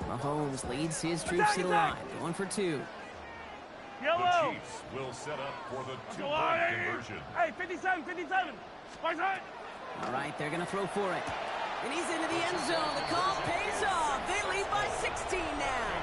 Mahomes leads his troops to the line, going for two. The Chiefs will set up for the two-point conversion. Hey, 57, 57. All right, they're going to throw for it. And he's into the end zone. The call pays off. They lead by 16 now.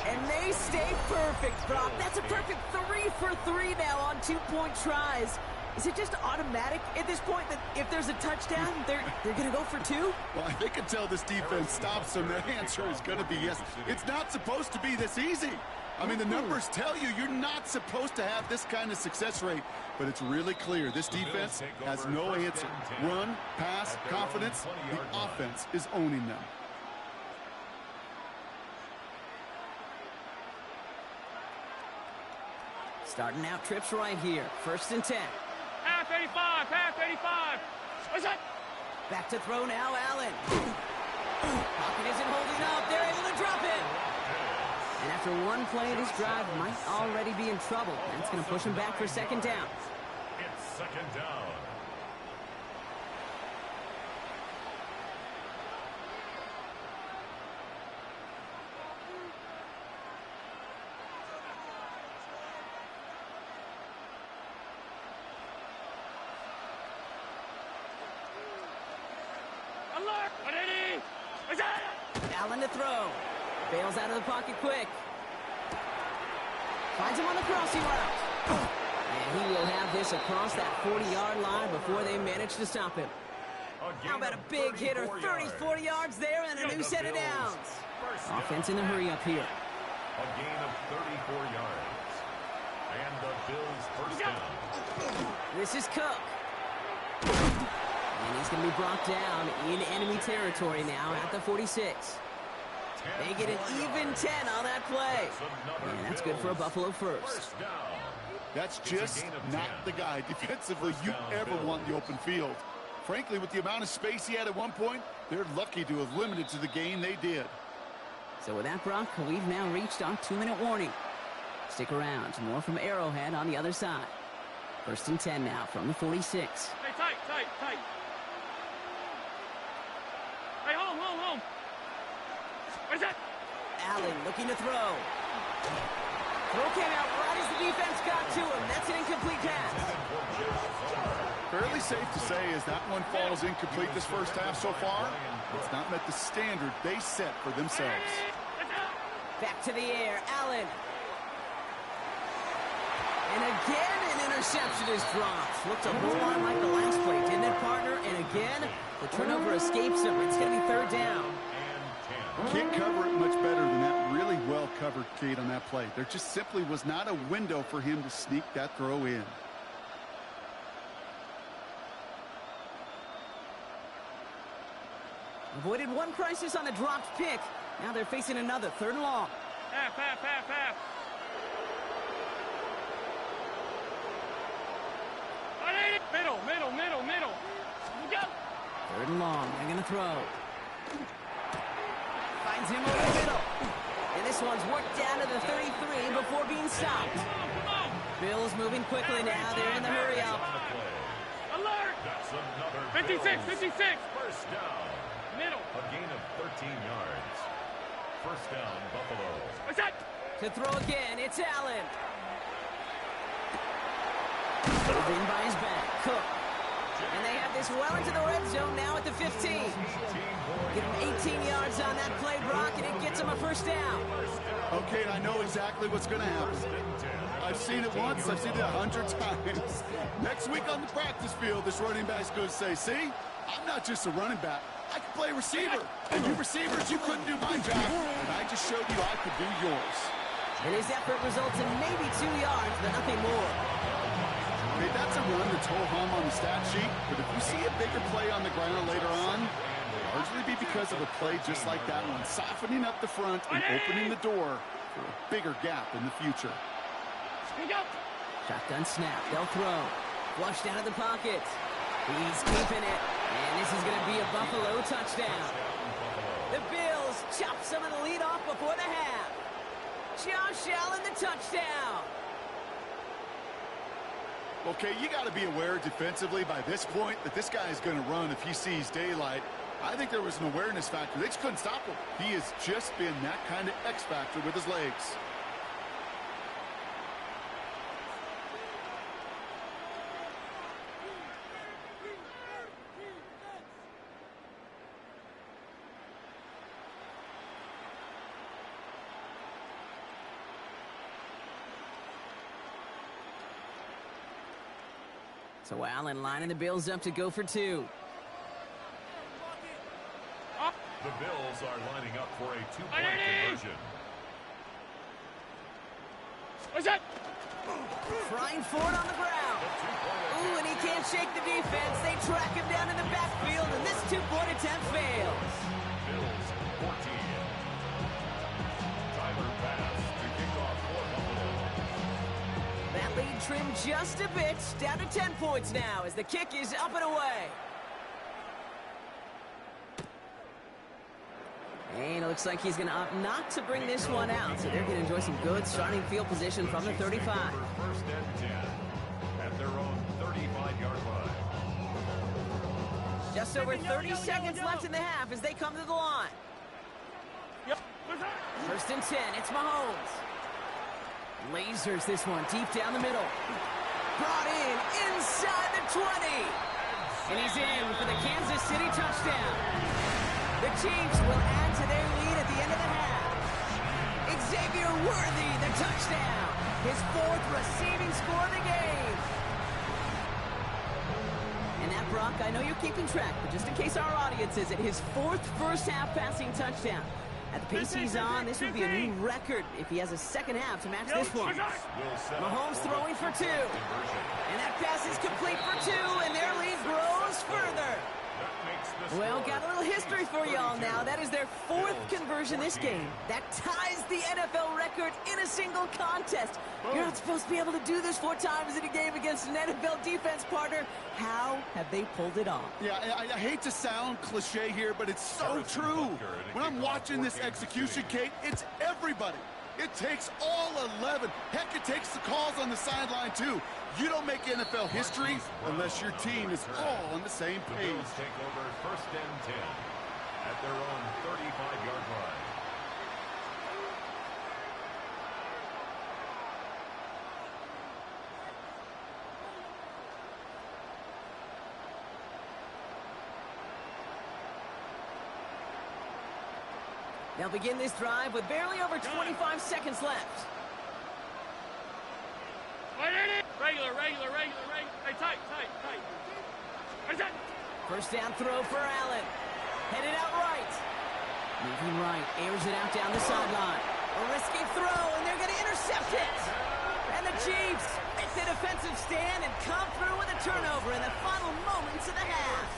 And they stay perfect, Brock. That's a perfect 3 for 3 now on two-point tries. Is it just automatic at this point that if there's a touchdown, they're going to go for two? Well, I think until this defense stops them, the answer is going to be yes. It's not supposed to be this easy. I mean, the numbers tell you you're not supposed to have this kind of success rate, but it's really clear this defense has no answer. Run, pass, confidence, the offense is owning them. Starting out trips right here. 1st and 10. Half 85, half 85. What's that? Back to throw now, Allen. Pocket isn't holding up. They're able to drop it. And after one play, this drive might already be in trouble. That's going to push him back for 2nd down. It's 2nd down. Alert! 180! What's that? Allen to throw. Bails out of the pocket quick. Finds him on the crossing route. And he will have this across that 40-yard line before they manage to stop him. How about a big hitter? 34 yards there and a new set of downs. Offense in a hurry up here. A gain of 34 yards. And the Bills 1st down. This is Cook. And he's going to be brought down in enemy territory now at the 46. They get an even 10 on that play. And that's good for a Buffalo first. That's just not the guy defensively you ever want in the open field. Frankly, with the amount of space he had at one point, they're lucky to have limited to the game they did. So with that, Brock, we've now reached our 2-minute warning. Stick around. More from Arrowhead on the other side. 1st and 10 now from the 46. Hey, tight, tight, tight. Hey, home. What is that? Allen looking to throw. Throw came out right as the defense got to him. That's an incomplete pass. Fairly safe to say as that one falls incomplete this first half so far, it's not met the standard they set for themselves. Back to the air, Allen. And again, an interception is dropped. Looked a whole lot like the last play, didn't it, partner? And again, the turnover escapes him. It's going to be 3rd down. Can't cover it much better than that really well-covered Kate on that play. There just simply was not a window for him to sneak that throw in. Avoided one crisis on the dropped pick. Now they're facing another 3rd and long. Half. Middle. Go. 3rd and long. They're going to throw. Finds him over the middle. And this one's worked down to the 33 before being stopped. Bills moving quickly now. They're in the hurry up. Alert! 56. 1st down. Middle. A gain of 13 yards. 1st down, Buffalo. What's that? To throw again, it's Allen. Pulled in by his back. Cook. And they have this well into the red zone now at the 15. Get him 18 yards on that play, Brock, and it gets him a 1st down. Okay, I know exactly what's going to happen. I've seen it once, I've seen it 100 times. Next week on the practice field, this running back's going to say, see, I'm not just a running back. I can play receiver. And you receivers, you couldn't do my job. And I just showed you I could do yours. And his effort results in maybe 2 yards, but nothing more. Okay, that's a run that's ho-hum on the stat sheet, but if you see a bigger play on the ground later on, it'll largely be because of a play just like that one, softening up the front and opening the door for a bigger gap in the future. Shotgun snap, they'll throw. Flushed out of the pocket. He's keeping it, and this is going to be a Buffalo touchdown. The Bills chop some of the lead off before the half. Josh Allen, the touchdown. Okay, you got to be aware defensively by this point that this guy is going to run if he sees daylight. I think there was an awareness factor. They just couldn't stop him. He has just been that kind of X factor with his legs. So Allen lining the Bills up to go for two. The Bills are lining up for a two-point conversion. What's that? Trying for it on the ground. Ooh, and he can't shake the defense. They track him down in the backfield, and this two-point attempt fails. Bills 14. Tyler pass to kick off for Buffalo. That lead trimmed just a bit, down to 10 points now as the kick is up and away. And it looks like he's going to opt not to bring this one out, so they're going to enjoy some good starting field position from the 35. First and 10 at their own 35-yard line. Just over 30 seconds left in the half as they come to the line. First and 10, it's Mahomes. Lasers this one deep down the middle. Brought in inside the 20. And he's in for the Kansas City touchdown. The Chiefs will add to their lead at the end of the half. Xavier Worthy, the touchdown. His fourth receiving score of the game. And that, Brock, I know you're keeping track, but just in case our audience isn't, his fourth first-half passing touchdown. At the pace he's on, this would be a new record if he has a second half to match this one. Mahomes throwing for two. And that pass is complete for two, and their lead grows further. Well, got a little history for you all now. That is their fourth conversion this game. That ties the NFL record in a single contest. You're not supposed to be able to do this 4 times in a game against an NFL defense partner. How have they pulled it off? Yeah, I hate to sound cliche here, but it's so true. When I'm watching this execution, Kate, it's everybody. It takes all 11. Heck, it takes the calls on the sideline, too. You don't make NFL history unless your team is all on the same page. The Bills take over first and 10 at their own 35-yard line. They'll begin this drive with barely over 25 seconds left. Regular. Hey, tight. First down throw for Allen. Headed out right. Moving right, airs it out down the sideline. A risky throw, and they're going to intercept it. And the Chiefs make the defensive stand and come through with a turnover in the final moments of the half.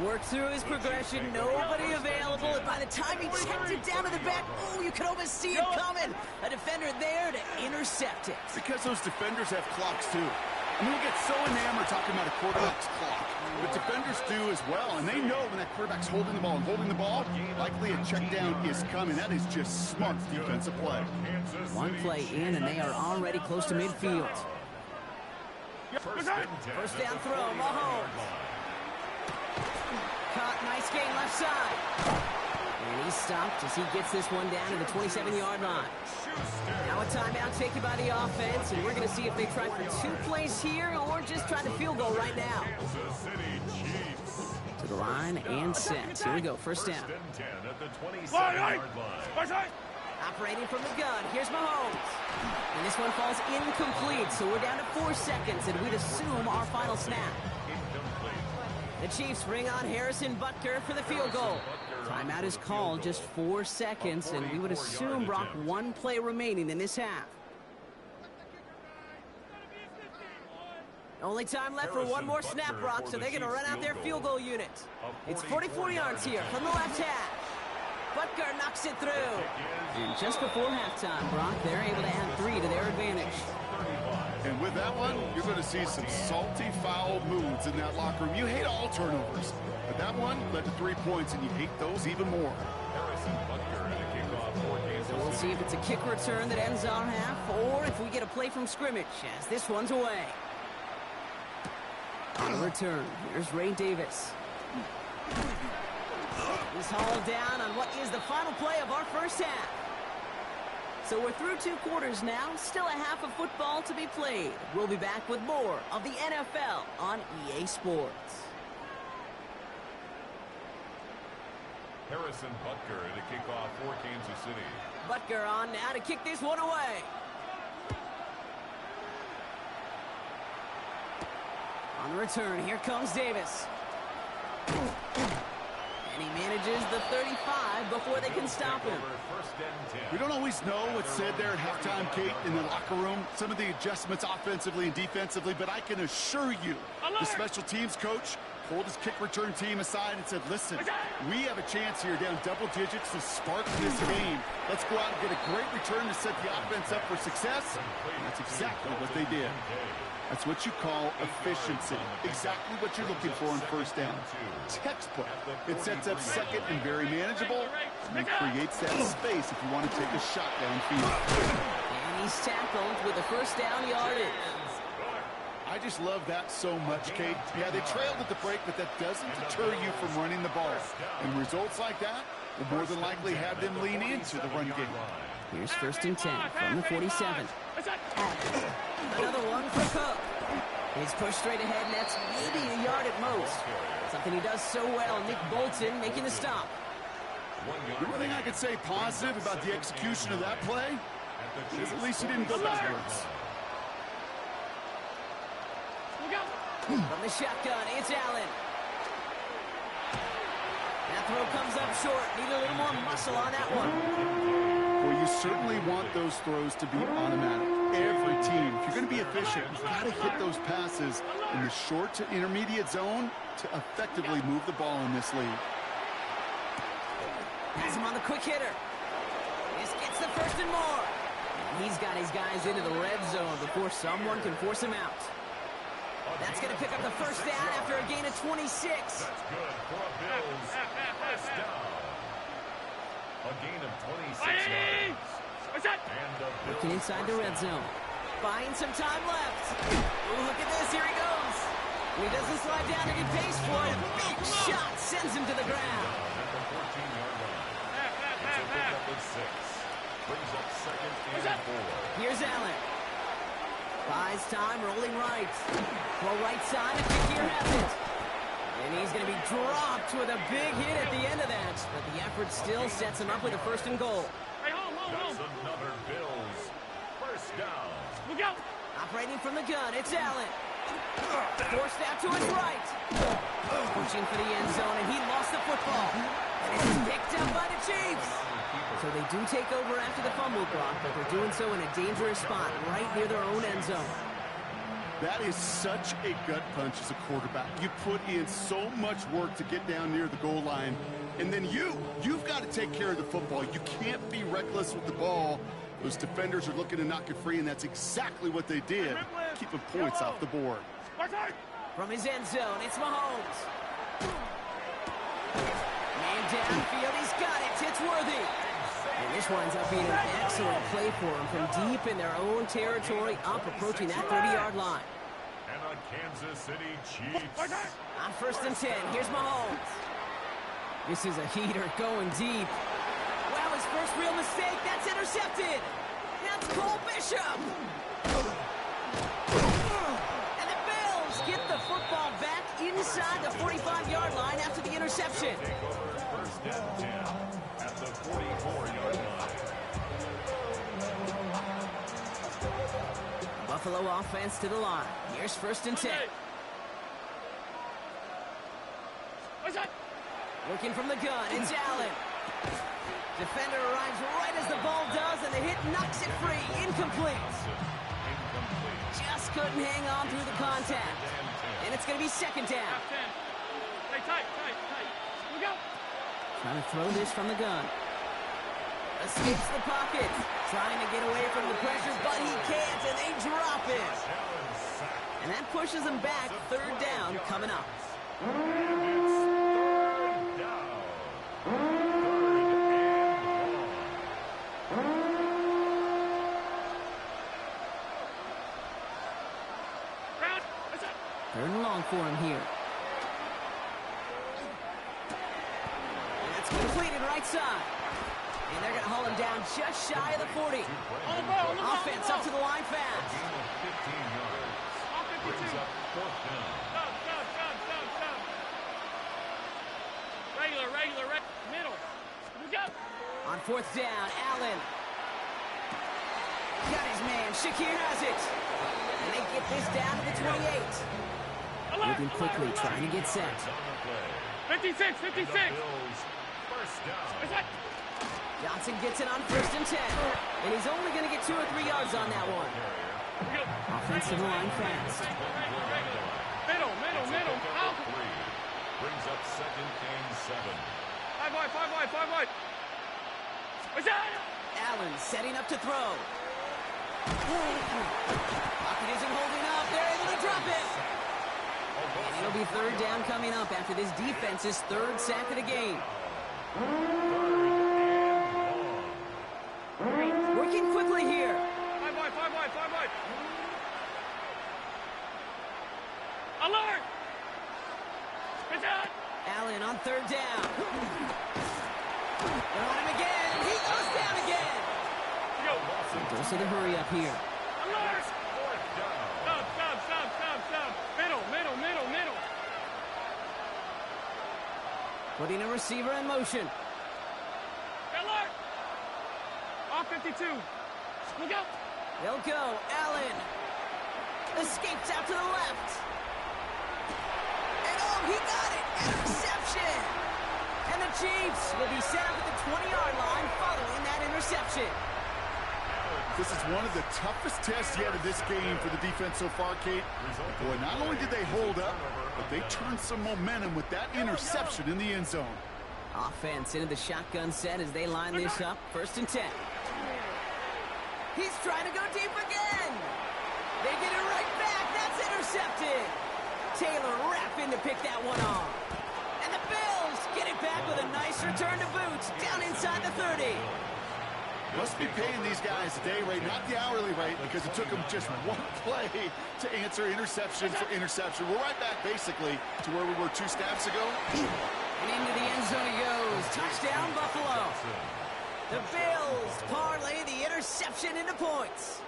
Worked through his progression, nobody available, and by the time he checked it down to the back, oh, you could almost see it coming. A defender there to intercept it. Because those defenders have clocks, too. I mean, we get so enamored talking about a quarterback's clock, but defenders do as well, and they know when that quarterback's holding the ball, likely a check down is coming. That is just smart defensive play. One play in, and they are already close to midfield. First down throw, Mahomes. Caught, nice gain left side. And he's stopped as he gets this one down to the 27-yard line. Now a timeout taken by the offense, and we're going to see if they try for 2 plays here or just try the field goal right now. To the line and set. Here we go, first down. Operating from the gun, here's Mahomes. And this one falls incomplete, so we're down to 4 seconds, and we'd assume our final snap. The Chiefs bring on Harrison Butker for the field goal. Timeout is called, just 4 seconds, and we would assume, Brock, 1 play remaining in this half. Only time left for 1 more snap, Brock, so they're going to run out their field goal unit. It's 44 yards here from the left hash. Butker knocks it through. And just before halftime, Brock, they're able to add 3 to their advantage. And with that one, you're going to see some salty, foul moods in that locker room. You hate all turnovers, but that one led to 3 points, and you hate those even more. So we'll see if it's a kick return that ends our half, or if we get a play from scrimmage, as this one's away. On a return, here's Ray Davis. He's hauled down on what is the final play of our first half. So we're through 2 quarters now, still a half of football to be played. We'll be back with more of the NFL on EA Sports. Harrison Butker to kick off for Kansas City. Butker on now to kick this one away. On the return, here comes Davis. And he manages the 35 before they can stop him. We don't always know what's said there at halftime, Kate, in the locker room. Some of the adjustments offensively and defensively, but I can assure you, the special teams coach pulled his kick return team aside and said, listen, we have a chance here down double digits to spark this game. Let's go out and get a great return to set the offense up for success. And that's exactly what they did. That's what you call efficiency. Exactly what you're looking for in first down. Textbook. It sets up second and very manageable, and creates that space if you want to take a shot downfield. And he's tackled with the first down yardage. I just love that so much, Kate. Yeah, they trailed at the break, but that doesn't deter you from running the ball. And results like that will more than likely have them lean into the run game. Here's 1st and 10 from the 47. Another one for Cook. He's pushed straight ahead, and that's maybe a yard at most. Something he does so well. Nick Bolton making the stop. The only thing I could say positive about the execution of that play is at least he didn't go backwards. From the shotgun, it's Allen. That throw comes up short. Need a little more muscle on that one. Well, you certainly want those throws to be automatic. Every team, if you're going to be efficient, you've got to hit those passes in the short to intermediate zone to effectively move the ball in this league. Has him on the quick hitter. This gets the 1st and more. And he's got his guys into the red zone before someone can force him out. That's going to pick up the 1st down after a gain of 26. That's good for a Bills first down. A gain of 26 yards. Looking inside the red zone. Buying some time left. Ooh, look at this. Here he goes. He doesn't slide down to get pace for it. A big shot sends him to the ground. At the 14-yard line. It's a pickup of 6. Brings up 2nd and 4. Here's Allen. Buys time, rolling right. Throw right side, and kick here has it. And he's going to be dropped with a big hit at the end of that. But the effort still sets him up with a 1st and goal. That's another Bills first down. Look out! Operating from the gun, it's Allen. Forced out to his right. Pushing for the end zone, and he lost the football. And it's picked up by the Chiefs. So they do take over after the fumble block, but they're doing so in a dangerous spot right near their own end zone. That is such a gut punch as a quarterback. You put in so much work to get down near the goal line, and then you've got to take care of the football. You can't be reckless with the ball. Those defenders are looking to knock it free, and that's exactly what they did, keeping points off the board. From his end zone, it's Mahomes. Man downfield, he's got it. It's worthy. And this winds up being an excellent play for him from deep in their own territory, up approaching that 30-yard line. And a Kansas City Chiefs. On 1st and 10, here's Mahomes. This is a heater going deep. Wow, his first real mistake. That's intercepted. That's Cole Bishop. And the Bills get the football back inside the 45-yard line after the interception. Take over 1st and 10 at the 44-yard line. Buffalo offense to the line. Here's 1st and 10. Working from the gun, it's Allen. Defender arrives right as the ball does, and the hit knocks it free. Incomplete. Just couldn't hang on through the contact. And it's going to be 2nd down. Tight. Look out! Trying to throw this from the gun. Escapes the pocket. Trying to get away from the pressure, but he can't, and they drop it. And that pushes them back. 3rd down coming up. Third and long for him here. And that's right side. And they're going to haul him down just shy of the 40. Offense up to the line A fast. gain of 15 yards. Brings up fourth down. Stop. Regular. Middle. Look up. On fourth down, Allen. Got his man. Shakir has it. And they get this down to the 28. Moving quickly, trying to get set. On the play. 56. The Bills first down. Johnson gets it on first and 10. And he's only going to get 2 or 3 yards on that one. Offensive line fast. Middle. Out. Brings up second and 7. 5 wide. Allen setting up to throw. Pocket isn't holding up. They're able to drop it. And it'll be third down coming up after this defense's third sack of the game. Working quickly here. 5 wide. Alert! It's out! Allen on third down. They're on him again. He goes down again. Dose of the hurry up here. Alert! Stop. Middle. Putting a receiver in motion. Alert! Off 52. Look out! They'll go. Allen escapes out to the left. And oh, he got it. Interception. And the Chiefs will be set up at the 20-yard line following that interception. This is one of the toughest tests yet of this game for the defense so far, Kate. Boy, not only did they hold up, but they turned some momentum with that interception in the end zone. Offense into the shotgun set as they line this up. First and 10. He's trying to go deep again. They get it right back. That's intercepted. Taylor rapping to pick that one off. And the Bills get it back with a nice return to boots down inside the 30. Must be paying these guys a day rate, not the hourly rate, because it took them just one play to answer interception for interception. We're right back, basically, to where we were 2 snaps ago. And into the end zone he goes. Touchdown, Buffalo. The Bills parlay the interception into points.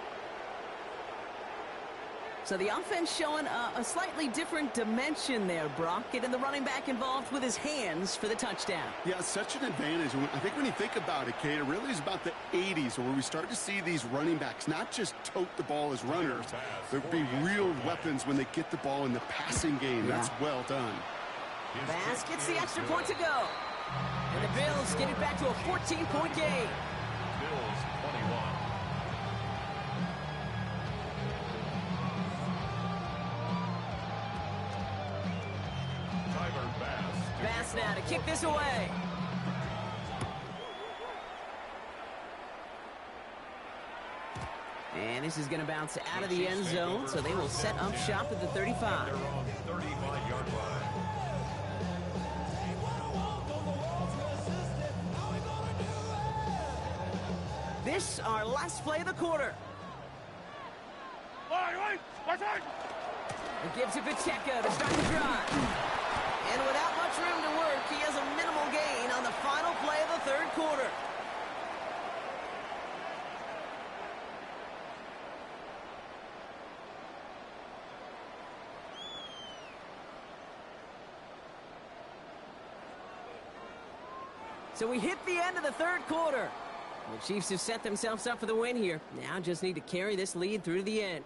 So the offense showing a slightly different dimension there, Brock. Getting the running back involved with his hands for the touchdown. Yeah, such an advantage. I think when you think about it, Kate, it really is about the 80s where we start to see these running backs not just tote the ball as runners. There'll be real weapons when they get the ball in the passing game. Yeah. That's well done. Bass gets the extra point to go. And the Bills get it back to a 14-point game. Bills 21. Bass now to kick this away. And this is going to bounce out of the end zone, so they will set up shop at the 35. They're on 35-yard line. This our last play of the quarter. Right. It gives it Pacheco to start the drive. And without much room to work, he has a minimal gain on the final play of the third quarter. So we hit the end of the third quarter. The Chiefs have set themselves up for the win here. Now just need to carry this lead through to the end.